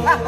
TGIS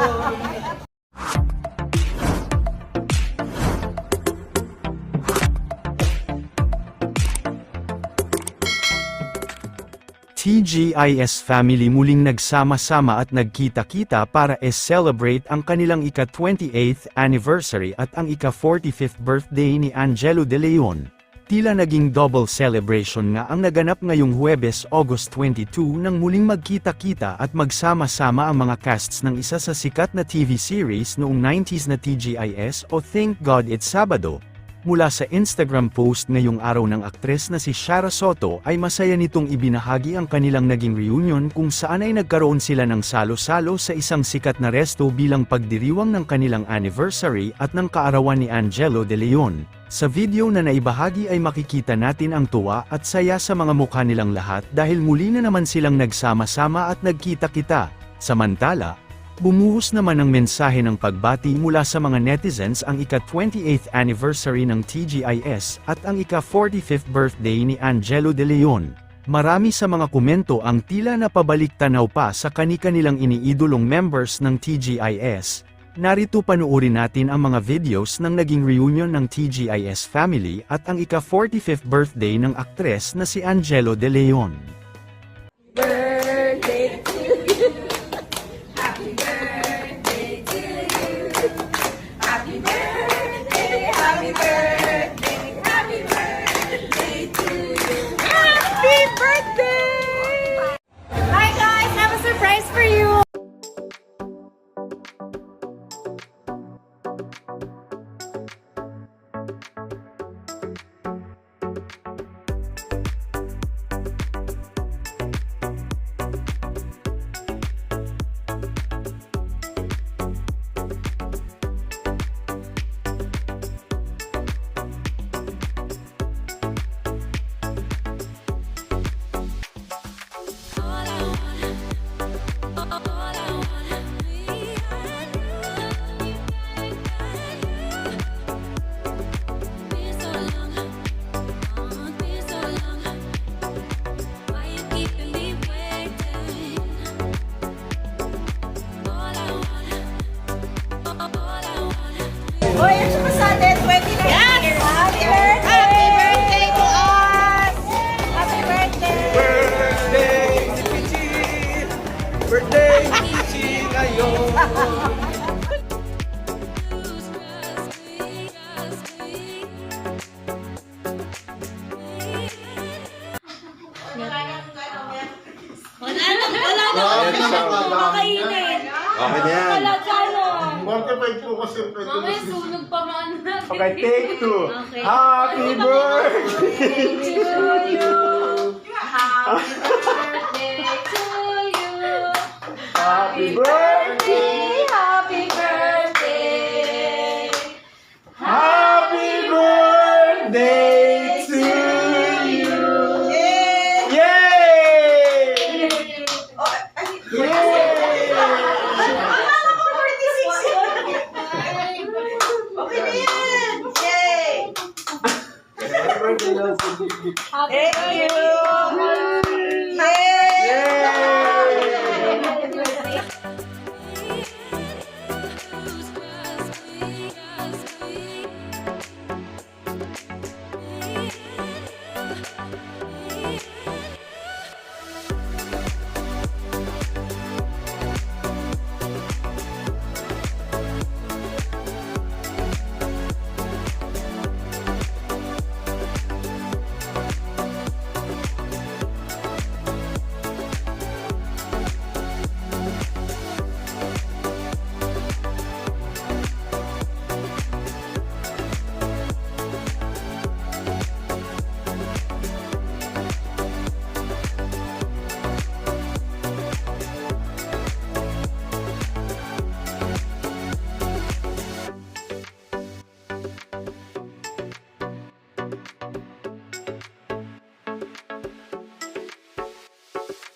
family muling nagsama-sama at nagkita-kita para celebrate ang kanilang ika-28th anniversary at ang ika-45th birthday ni Angelo De Leon. Tila naging double celebration nga ang naganap ngayong Huwebes, August 22 nang muling magkita-kita at magsama-sama ang mga casts ng isa sa sikat na TV series noong 90s na TGIS o Thank God It's Sabado. Mula sa Instagram post ngayong araw ng aktres na si Shara Soto ay masaya nitong ibinahagi ang kanilang naging reunion kung saan ay nagkaroon sila ng salo-salo sa isang sikat na resto bilang pagdiriwang ng kanilang anniversary at ng kaarawan ni Angelo De Leon. Sa video na naibahagi ay makikita natin ang tuwa at saya sa mga mukha nilang lahat dahil muli na naman silang nagsama-sama at nagkita-kita. Samantala, bumuhos naman ng mensahe ng pagbati mula sa mga netizens ang ika-28th anniversary ng TGIS at ang ika-45th birthday ni Angelo De Leon. Marami sa mga komento ang tila napabalik-tanaw pa sa kani-kanilang iniidolong members ng TGIS. Narito panuorin natin ang mga videos ng naging reunion ng TGIS family at ang ika-45th birthday ng aktres na si Angelo De Leon. Hoy, ang sumasali, 29 years. Happy birthday to us! Happy birthday! Birthday, Pichi! Birthday, Pichi ngayon! Wala makainin. Okay na yan. Wala kano. 45 po kasi pwede. Mamay, sunog pa man. Okay, take two. Okay. Happy birthday to you! Happy birthday to you. Happy birthday! Happy birthday. Happy birthday to you! Yay! Yay! Okay na yan. Yay! Happy birthday, Thank you. Yay! Yay!